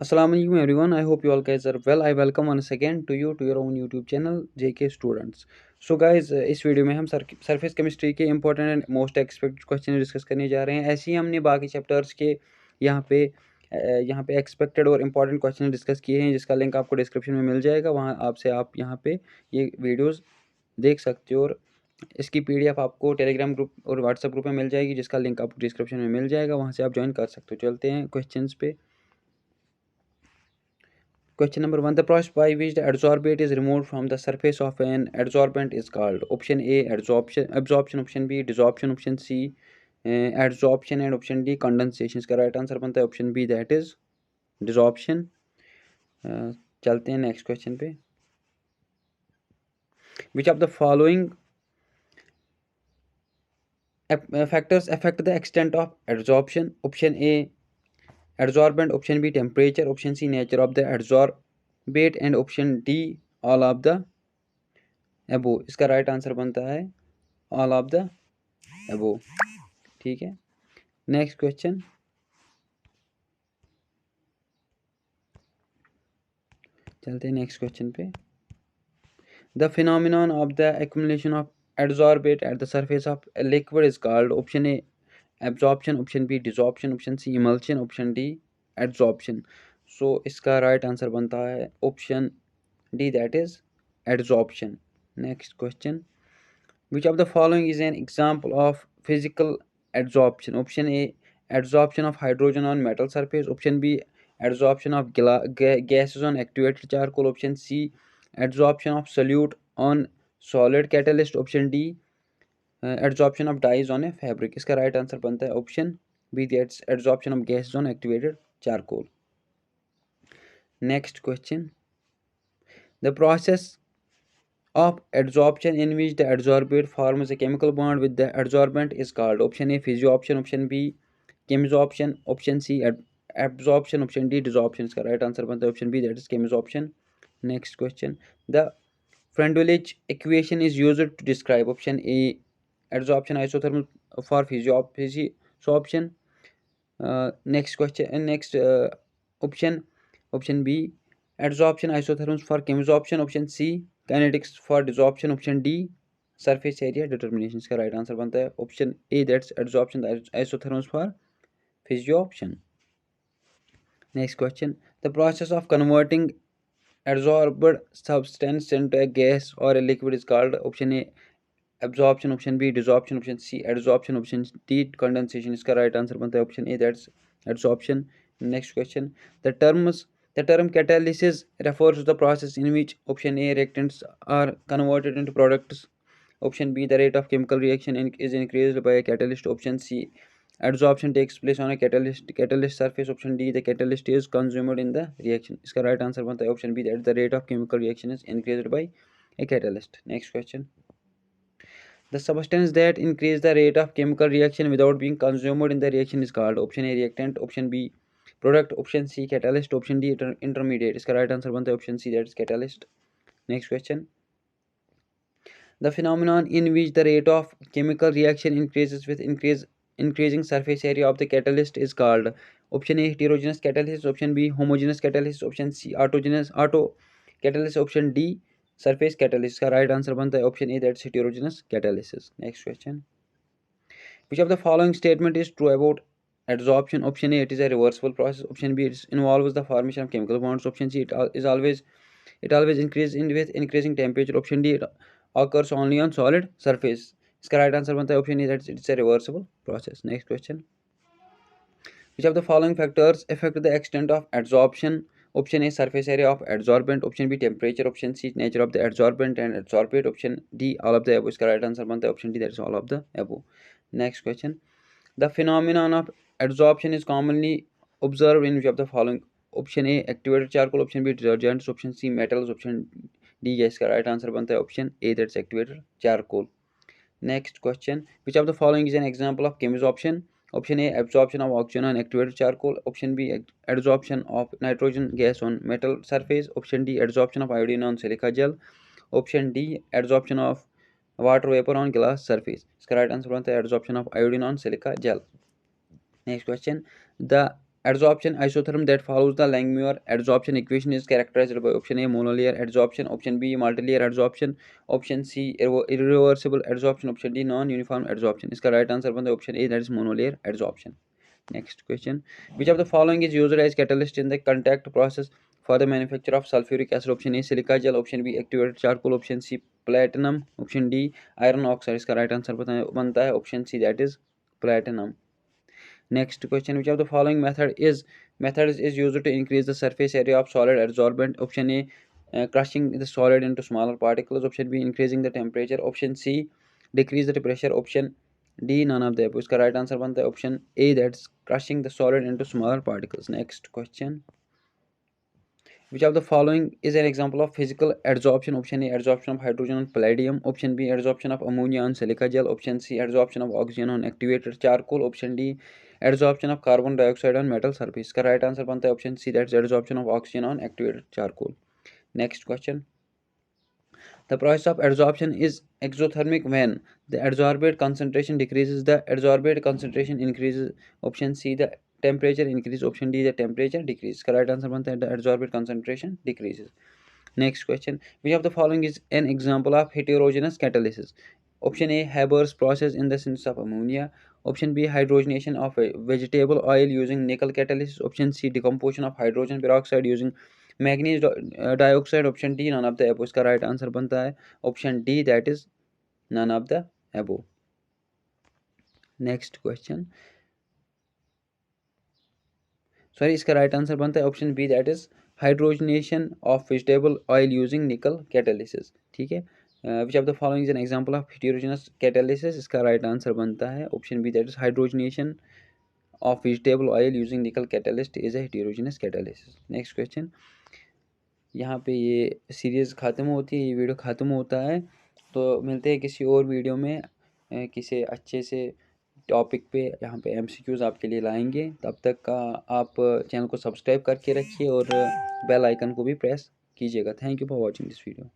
Assalamu alaikum everyone. I hope you all guys are well. I welcome once again to you to your own YouTube channel JK Students. So guys, इस video में हम surface chemistry के important and most expected question discuss करने जा रहे हैं। ऐसे ही हमने बाकी चैप्टर्स के यहाँ पे एक्सपेक्टेड और इम्पॉर्टेंट क्वेश्चन डिस्कस किए हैं, जिसका लिंक आपको डिस्क्रिप्शन में मिल जाएगा। वहाँ आप यहाँ पे ये वीडियोज़ देख सकते हो, और इसकी PDF आपको टेलीग्राम ग्रुप और व्हाट्सएप ग्रुप में मिल जाएगी, जिसका लिंक आपको डिस्क्रिप्शन में मिल जाएगा। वहाँ से आप ज्वाइन कर सकते हो। चलते हैं क्वेश्चंस पे। Question number 1. The process by which the adsorbate is removed from the surface of an adsorbent is called option A absorption, option B desorption, option C adsorption, and option D condensation. इसका right answer बनता है option B, that is desorption. चलते हैं next question पे। Which of the following factors affect the extent of adsorption? Option A adsorbent, option B temperature, option C nature of the adsorbate, and option D all of the above. इसका right answer बनता है all of the above। ठीक है, next question. चलते हैं next question पे। The phenomenon of the accumulation of adsorbate at the surface of a liquid is called option A absorption, option B desorption, option C emulsion, option D adsorption. सो इसका right answer बनता है option D, that is adsorption. Next question. Which of the following is an example of physical adsorption? Option A adsorption of hydrogen on metal surface, option B adsorption of gases on activated charcoal, option C adsorption of solute on solid catalyst, option D adsorption of dyes on a fabric. इसका right answer बनता है option B, that's adsorption of gases on activated charcoal. Next question. The process of adsorption in which the adsorbate forms a chemical bond with the adsorbent is called option A physiosorption, option B chemisorption, option C absorption, option D desorption. इसका right answer बनता है option B, that is chemisorption. Next question. The Friendlich equation is used to describe option A adsorption isothermal for physiosorption. Next question, next option B adsorption isotherms for chemisorption, option C kinetics for desorption, option D surface area determination. इसका right answer बनता है option A, that's adsorption isotherms for physiosorption. Next question. The process of converting adsorbed substance into a gas or a liquid is called option A absorption, option B desorption, option C adsorption, option D condensation. इसका right answer बनता है option A, that's adsorption. Next question. The term catalysis refers to the process in which option A reactants are converted into products, option B the rate of chemical reaction is increased by a catalyst, option C adsorption takes place on a catalyst surface, option D the catalyst is consumed in the reaction. इसका right answer बनता है option B, that the rate of chemical reaction is increased by a catalyst. Next question. The substance that increase the rate of chemical reaction without being consumed in the reaction is called option A reactant, option B product, option C catalyst, option D intermediate. इसका right answer बनता है option C, that is catalyst. Next question. The phenomenon in which the rate of chemical reaction increases with increasing surface area of the catalyst is called option A heterogeneous catalysis, option B homogeneous catalysis, option C auto catalysis, option D surface catalysis. का right answer बनता है option A, that's heterogeneous catalysis. Next question. Which of the following statement is true about adsorption? Option A, it is a reversible process, option B, it involves the formation of chemical bonds, option C, it always increases with increasing temperature, option D, it occurs only on solid surface. इसका right answer बनता है option A, that's it's a reversible process. Next question. Which of the following factors affect the extent of adsorption? Option A surface area of adsorbent, option B temperature, option C nature of the adsorbent and adsorbate, option D all of the above. इसका right answer बनता है option D, that's all of the above. Next question. The phenomenon of adsorption is commonly observed in which of the following? Option A activated charcoal, option B detergents, option C metals, option D इसका right answer बनता है option A, that's activated charcoal. Next question. Which of the following is an example of chemisorption? Option A absorption of oxygen on activated charcoal, option B adsorption of nitrogen gas on metal surface, option D adsorption of iodine on silica gel, option D adsorption of water vapor on glass surface. इसका right answer बनता है adsorption of iodine on silica gel. Next question. The adsorption isotherm that follows the Langmuir adsorption equation is characterized by option A monolayer adsorption, option B multilayer adsorption, option C irreversible adsorption, option D non-uniform adsorption. इसका right answer बनता है option A, that is monolayer adsorption. Next question, which of the following is used as catalyst in the contact process for the manufacture of sulfuric acid? Option A silica gel, option B activated charcoal, option C platinum, option D iron oxide. इसका right answer बनता है option C, that is platinum. Next question, which of the following methods is used to increase the surface area of solid adsorbent? Option A crushing the solid into smaller particles, option B increasing the temperature, option C decrease the pressure, option D none of the above. इसका right answer बनता है option A, that's crushing the solid into smaller particles. Next question, which of the following is an example of physical adsorption? Option A adsorption of hydrogen on palladium, option B adsorption of ammonia on silica gel, option C adsorption of oxygen on activated charcoal, option D adsorption of carbon dioxide on metal surface. इसका right answer बनता है option C, that's adsorption of oxygen on activated charcoal. Next question, the process of adsorption is exothermic when the adsorbate concentration decreases, the adsorbate concentration increases, option C the temperature increases, option D the temperature decreases. Correct answer बनता है the adsorbate concentration decreases. Next question, which of the following is an example of heterogeneous catalysis? Option A Haber's process in the synthesis of ammonia, option B hydrogenation of a vegetable oil using nickel catalysis, option C decomposition of hydrogen peroxide using manganese dioxide, option D none of the above. इसका right answer बनता है option D, that is none of the above. Next question, sorry इसका right answer बनता है option B, that is hydrogenation of vegetable oil using nickel catalysis. ठीक है, which of the following is an example of heterogeneous catalysis? इसका right answer बनता है option B, that is hydrogenation of vegetable oil using निकल catalyst is a heterogeneous catalysis. Next question, यहाँ पे ये series ख़त्म होती है, ये वीडियो ख़त्म होता है, तो मिलते हैं किसी और वीडियो में किसी अच्छे से टॉपिक पे. यहाँ पे एमसीक्यूज़ आपके लिए लाएंगे. तब तक का आप चैनल को सब्सक्राइब करके रखिए और बेल आइकन को भी प्रेस कीजिएगा. Thank you for watching this video.